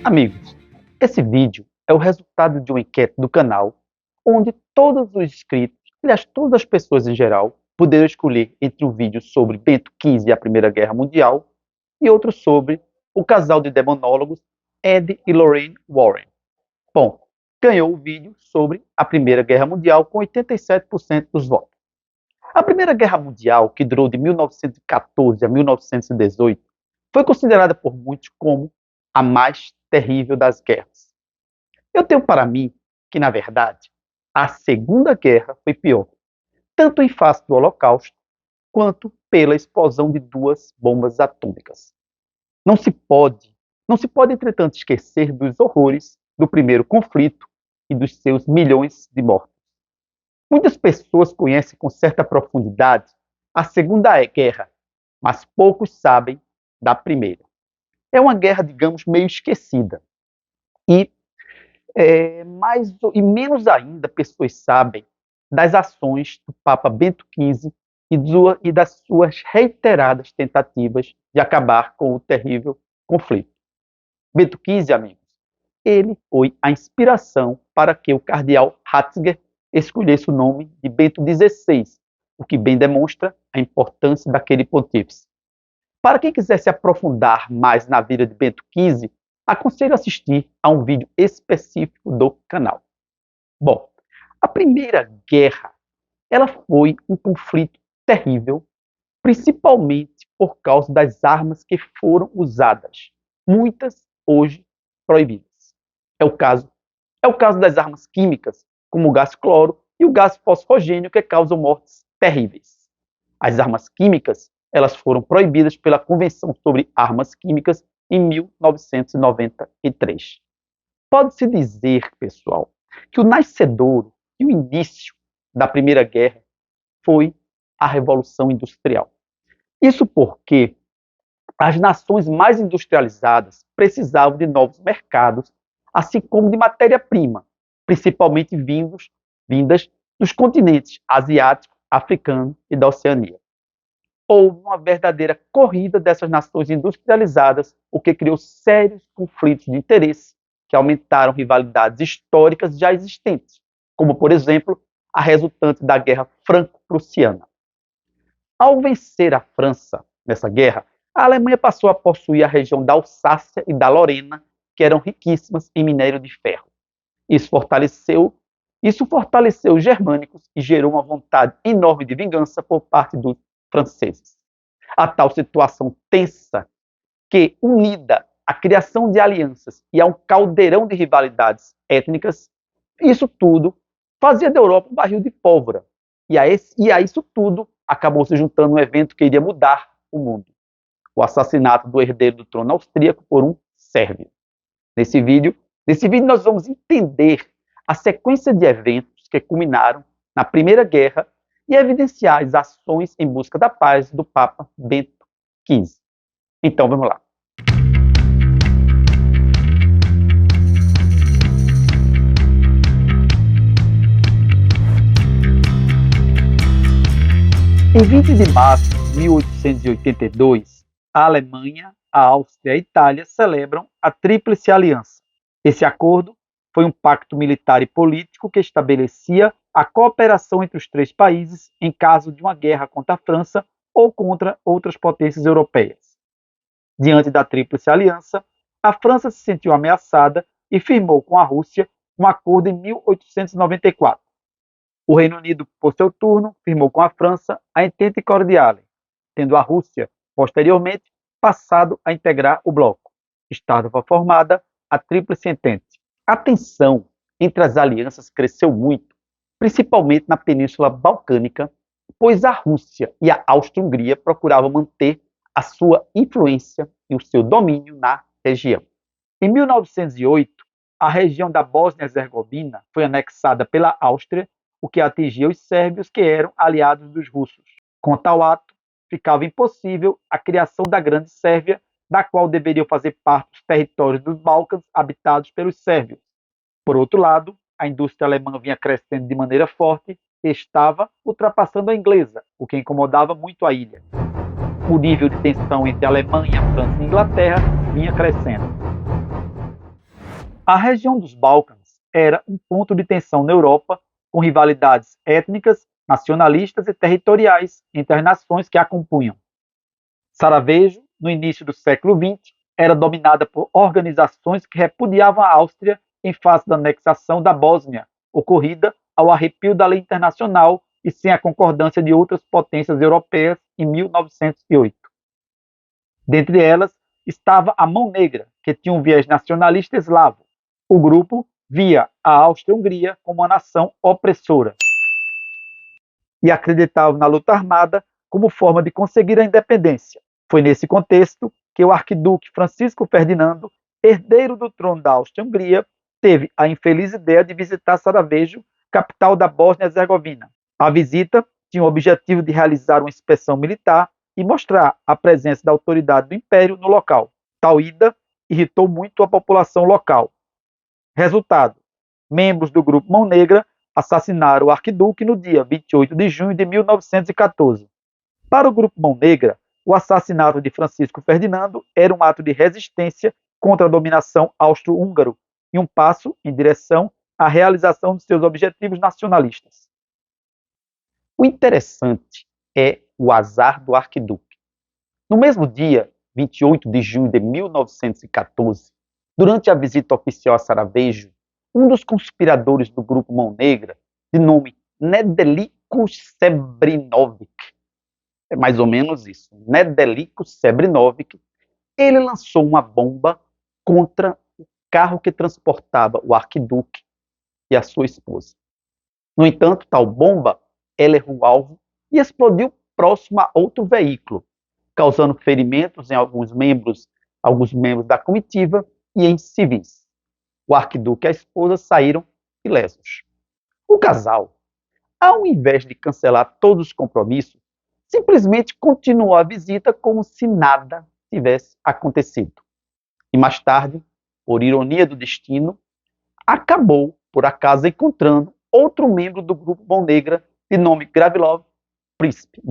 Amigos, esse vídeo é o resultado de uma enquete do canal, onde todos os inscritos, aliás, todas as pessoas em geral, puderam escolher entre um vídeo sobre Bento XV e a Primeira Guerra Mundial e outro sobre o casal de demonólogos Ed e Lorraine Warren. Bom, ganhou o vídeo sobre a Primeira Guerra Mundial com 87% dos votos. A Primeira Guerra Mundial, que durou de 1914 a 1918, foi considerada por muitos como a mais terrível das guerras. Eu tenho para mim que, na verdade, a Segunda Guerra foi pior, tanto em face do Holocausto, quanto pela explosão de duas bombas atômicas. Não se pode, entretanto, esquecer dos horrores do primeiro conflito e dos seus milhões de mortos. Muitas pessoas conhecem com certa profundidade a Segunda Guerra, mas poucos sabem da Primeira. É uma guerra, digamos, meio esquecida. E menos ainda pessoas sabem das ações do Papa Bento XV e das suas reiteradas tentativas de acabar com o terrível conflito. Bento XV, amigos, ele foi a inspiração para que o cardeal Ratzinger escolhesse o nome de Bento XVI, o que bem demonstra a importância daquele pontífice. Para quem quiser se aprofundar mais na vida de Bento XV, aconselho assistir a um vídeo específico do canal. Bom, a Primeira Guerra, ela foi um conflito terrível, principalmente por causa das armas que foram usadas, muitas hoje proibidas. É o caso das armas químicas, como o gás cloro e o gás fosfogênio, que causam mortes terríveis. As armas químicas, elas foram proibidas pela Convenção sobre Armas Químicas em 1993. Pode-se dizer, pessoal, que o nascedouro e o início da Primeira Guerra foi a Revolução Industrial. Isso porque as nações mais industrializadas precisavam de novos mercados, assim como de matéria-prima, principalmente vindas dos continentes asiático, africano e da Oceania. Houve uma verdadeira corrida dessas nações industrializadas, o que criou sérios conflitos de interesse que aumentaram rivalidades históricas já existentes, como, por exemplo, a resultante da Guerra Franco-Prussiana. Ao vencer a França nessa guerra, a Alemanha passou a possuir a região da Alsácia e da Lorena, que eram riquíssimas em minério de ferro. Isso fortaleceu os germânicos e gerou uma vontade enorme de vingança por parte dos franceses. A tal situação tensa que, unida à criação de alianças e a um caldeirão de rivalidades étnicas, isso tudo fazia da Europa um barril de pólvora. E a isso tudo acabou se juntando um evento que iria mudar o mundo: o assassinato do herdeiro do trono austríaco por um sérvio. Nesse vídeo nós vamos entender a sequência de eventos que culminaram na Primeira Guerra e evidenciar as ações em busca da paz do Papa Bento XV. Então, vamos lá. Em 20 de março de 1882, a Alemanha, a Áustria e a Itália celebram a Tríplice Aliança. Esse acordo foi um pacto militar e político que estabelecia a cooperação entre os três países em caso de uma guerra contra a França ou contra outras potências europeias. Diante da Tríplice Aliança, a França se sentiu ameaçada e firmou com a Rússia um acordo em 1894. O Reino Unido, por seu turno, firmou com a França a Entente Cordiale, tendo a Rússia, posteriormente, passado a integrar o bloco. Estava formada a Tríplice Entente. A tensão entre as alianças cresceu muito, principalmente na Península Balcânica, pois a Rússia e a Áustria-Hungria procuravam manter a sua influência e o seu domínio na região. Em 1908, a região da Bósnia-Herzegovina foi anexada pela Áustria, o que atingia os sérvios, que eram aliados dos russos. Com tal ato, ficava impossível a criação da Grande Sérvia, da qual deveriam fazer parte os territórios dos Balcãs habitados pelos sérvios. Por outro lado, a indústria alemã vinha crescendo de maneira forte e estava ultrapassando a inglesa, o que incomodava muito a ilha. O nível de tensão entre a Alemanha, França e Inglaterra vinha crescendo. A região dos Balcãs era um ponto de tensão na Europa, com rivalidades étnicas, nacionalistas e territoriais entre as nações que a compunham. Sarajevo, no início do século XX, era dominada por organizações que repudiavam a Áustria em face da anexação da Bósnia, ocorrida ao arrepio da lei internacional e sem a concordância de outras potências europeias em 1908. Dentre elas estava a Mão Negra, que tinha um viés nacionalista eslavo. O grupo via a Áustria-Hungria como uma nação opressora e acreditava na luta armada como forma de conseguir a independência. Foi nesse contexto que o arquiduque Francisco Ferdinando, herdeiro do trono da Áustria-Hungria, teve a infeliz ideia de visitar Sarajevo, capital da Bósnia-Herzegovina. A visita tinha o objetivo de realizar uma inspeção militar e mostrar a presença da autoridade do Império no local. Tal ida irritou muito a população local. Resultado: membros do grupo Mão Negra assassinaram o arquiduque no dia 28 de junho de 1914. Para o grupo Mão Negra, o assassinato de Francisco Ferdinando era um ato de resistência contra a dominação austro-húngaro e um passo em direção à realização de seus objetivos nacionalistas. O interessante é o azar do arquiduque. No mesmo dia, 28 de junho de 1914, durante a visita oficial a Sarajevo, um dos conspiradores do grupo Mão Negra, de nome Nedeljko Srebrenović, é mais ou menos isso, Nedeljko Srebrenović, ele lançou uma bomba contra o carro que transportava o arquiduque e a sua esposa. No entanto, tal bomba, ela errou o alvo e explodiu próximo a outro veículo, causando ferimentos em alguns membros da comitiva e em civis. O arquiduque e a esposa saíram ilesos. O casal, ao invés de cancelar todos os compromissos, simplesmente continuou a visita como se nada tivesse acontecido. E mais tarde, por ironia do destino, acabou, por acaso, encontrando outro membro do grupo Mão Negra de nome Gravilov Príncipe.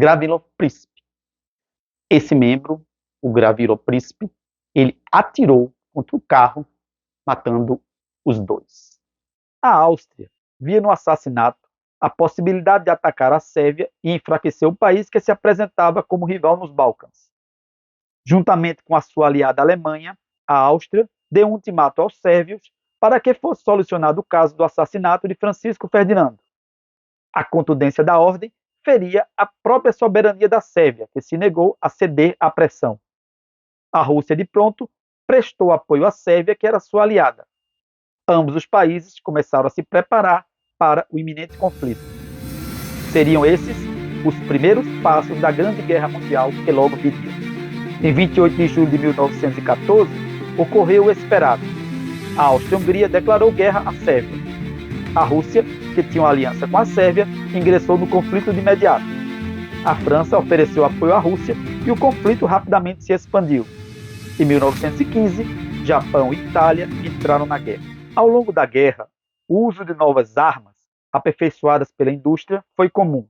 Esse membro, o Gravilov Príncipe, ele atirou contra o carro, matando os dois. A Áustria via no assassinato a possibilidade de atacar a Sérvia e enfraquecer o país que se apresentava como rival nos Balcãs. Juntamente com a sua aliada Alemanha, a Áustria deu um ultimato aos sérvios para que fosse solucionado o caso do assassinato de Francisco Ferdinando. A contundência da ordem feria a própria soberania da Sérvia, que se negou a ceder à pressão. A Rússia, de pronto, prestou apoio à Sérvia, que era sua aliada. Ambos os países começaram a se preparar para o iminente conflito. Seriam esses os primeiros passos da Grande Guerra Mundial que logo viria. Em 28 de julho de 1914, ocorreu o esperado. A Áustria-Hungria declarou guerra à Sérvia. A Rússia, que tinha uma aliança com a Sérvia, ingressou no conflito de imediato. A França ofereceu apoio à Rússia e o conflito rapidamente se expandiu. Em 1915, Japão e Itália entraram na guerra. Ao longo da guerra, o uso de novas armas, aperfeiçoadas pela indústria, foi comum.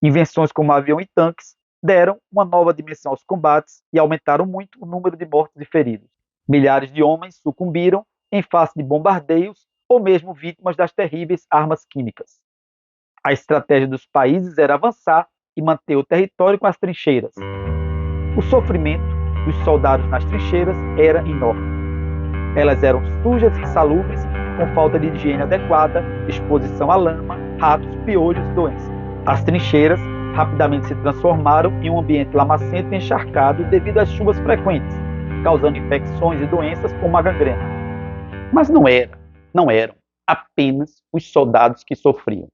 Invenções como avião e tanques deram uma nova dimensão aos combates e aumentaram muito o número de mortos e feridos. Milhares de homens sucumbiram em face de bombardeios ou mesmo vítimas das terríveis armas químicas. A estratégia dos países era avançar e manter o território com as trincheiras. O sofrimento dos soldados nas trincheiras era enorme. Elas eram sujas e insalubres, com falta de higiene adequada, exposição à lama, ratos, piolhos e doenças. As trincheiras rapidamente se transformaram em um ambiente lamacento e encharcado devido às chuvas frequentes, causando infecções e doenças como a gangrena. Mas não eram apenas os soldados que sofriam.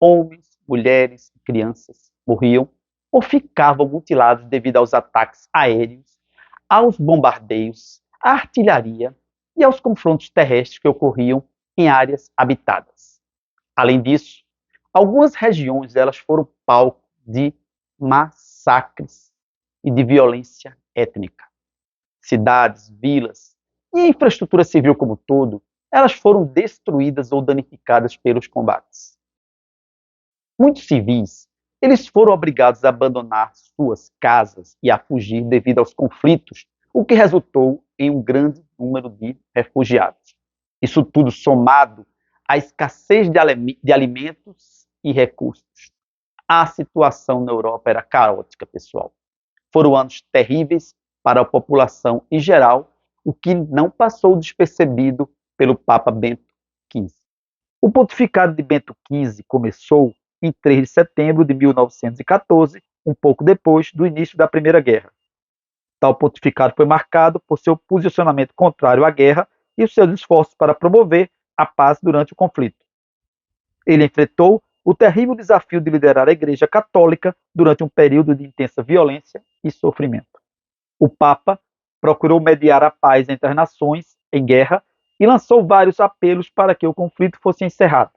Homens, mulheres e crianças morriam ou ficavam mutilados devido aos ataques aéreos, aos bombardeios, à artilharia e aos confrontos terrestres que ocorriam em áreas habitadas. Além disso, algumas regiões elas foram palco de massacres e de violência étnica. Cidades, vilas e a infraestrutura civil como um todo, elas foram destruídas ou danificadas pelos combates. Muitos civis, eles foram obrigados a abandonar suas casas e a fugir devido aos conflitos, o que resultou em um grande número de refugiados. Isso tudo somado à escassez de alimentos e recursos. A situação na Europa era caótica, pessoal. Foram anos terríveis para a população em geral, o que não passou despercebido pelo Papa Bento XV. O pontificado de Bento XV começou em 3 de setembro de 1914, um pouco depois do início da Primeira Guerra. Tal pontificado foi marcado por seu posicionamento contrário à guerra e os seus esforços para promover a paz durante o conflito. Ele enfrentou o terrível desafio de liderar a Igreja Católica durante um período de intensa violência e sofrimento. O Papa procurou mediar a paz entre as nações em guerra e lançou vários apelos para que o conflito fosse encerrado.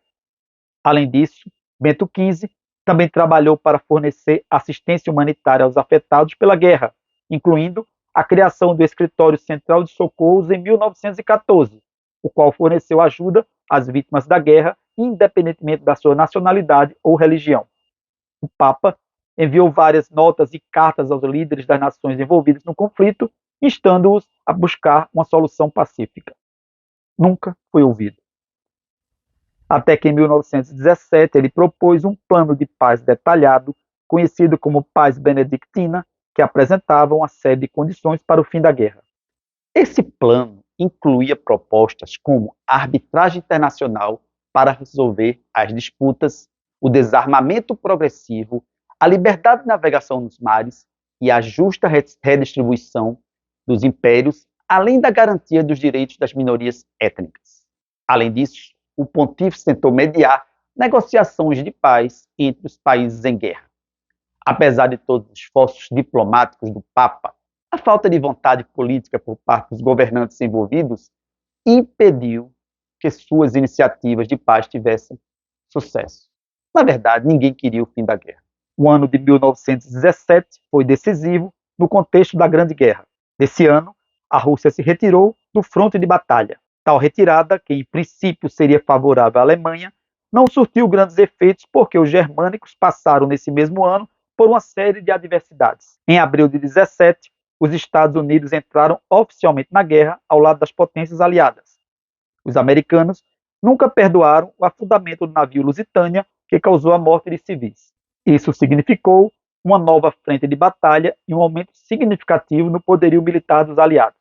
Além disso, Bento XV também trabalhou para fornecer assistência humanitária aos afetados pela guerra, incluindo a criação do Escritório Central de Socorros em 1914, o qual forneceu ajuda às vítimas da guerra, independentemente da sua nacionalidade ou religião. O Papa enviou várias notas e cartas aos líderes das nações envolvidas no conflito, instando-os a buscar uma solução pacífica. Nunca foi ouvido. Até que em 1917 ele propôs um plano de paz detalhado, conhecido como Paz Benedictina, que apresentava uma série de condições para o fim da guerra. Esse plano incluía propostas como a arbitragem internacional para resolver as disputas, o desarmamento progressivo, a liberdade de navegação nos mares e a justa redistribuição dos impérios, além da garantia dos direitos das minorias étnicas. Além disso, o pontífice tentou mediar negociações de paz entre os países em guerra. Apesar de todos os esforços diplomáticos do Papa, a falta de vontade política por parte dos governantes envolvidos impediu que suas iniciativas de paz tivessem sucesso. Na verdade, ninguém queria o fim da guerra. O ano de 1917 foi decisivo no contexto da Grande Guerra. Nesse ano, a Rússia se retirou do fronte de batalha. Tal retirada, que em princípio seria favorável à Alemanha, não surtiu grandes efeitos porque os germânicos passaram nesse mesmo ano por uma série de adversidades. Em abril de 17, os Estados Unidos entraram oficialmente na guerra ao lado das potências aliadas. Os americanos nunca perdoaram o afundamento do navio Lusitânia, que causou a morte de civis. Isso significou uma nova frente de batalha e um aumento significativo no poderio militar dos aliados.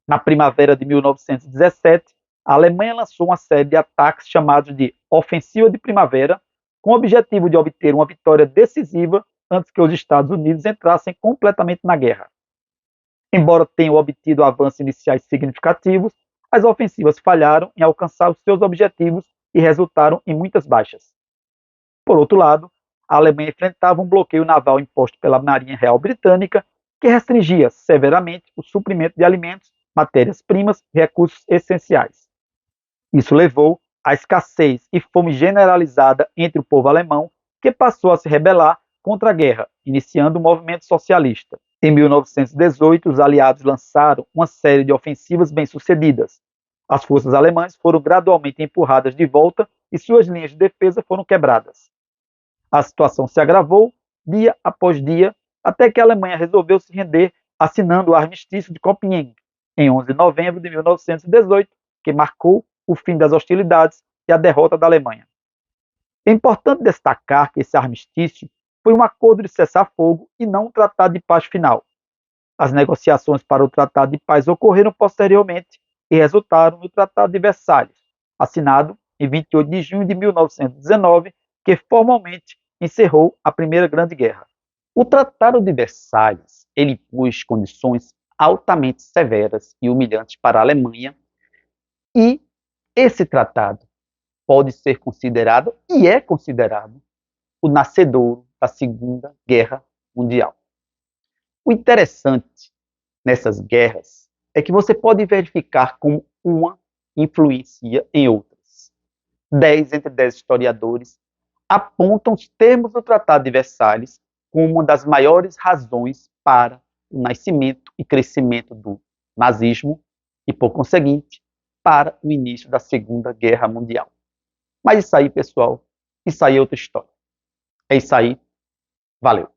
Na primavera de 1917, a Alemanha lançou uma série de ataques chamados de Ofensiva de Primavera, com o objetivo de obter uma vitória decisiva antes que os Estados Unidos entrassem completamente na guerra. Embora tenham obtido avanços iniciais significativos, as ofensivas falharam em alcançar os seus objetivos e resultaram em muitas baixas. Por outro lado, a Alemanha enfrentava um bloqueio naval imposto pela Marinha Real Britânica, que restringia severamente o suprimento de alimentos, matérias-primas e recursos essenciais. Isso levou à escassez e fome generalizada entre o povo alemão, que passou a se rebelar contra a guerra, iniciando o movimento socialista. Em 1918, os aliados lançaram uma série de ofensivas bem-sucedidas. As forças alemãs foram gradualmente empurradas de volta e suas linhas de defesa foram quebradas. A situação se agravou dia após dia, até que a Alemanha resolveu se render assinando o Armistício de Compiègne, em 11 de novembro de 1918, que marcou o fim das hostilidades e a derrota da Alemanha. É importante destacar que esse armistício foi um acordo de cessar-fogo e não um tratado de paz final. As negociações para o tratado de paz ocorreram posteriormente e resultaram no Tratado de Versalhes, assinado em 28 de junho de 1919, que formalmente encerrou a Primeira Grande Guerra. O Tratado de Versalhes ele impôs condições altamente severas e humilhantes para a Alemanha, e esse tratado pode ser considerado, e é considerado, o nascedouro da Segunda Guerra Mundial. O interessante nessas guerras é que você pode verificar como uma influencia em outras. 10 entre 10 historiadores apontam os termos do Tratado de Versalhes como uma das maiores razões para o nascimento e crescimento do nazismo e, por conseguinte, para o início da Segunda Guerra Mundial. Mas isso aí, pessoal, isso aí é outra história. É isso aí. Valeu!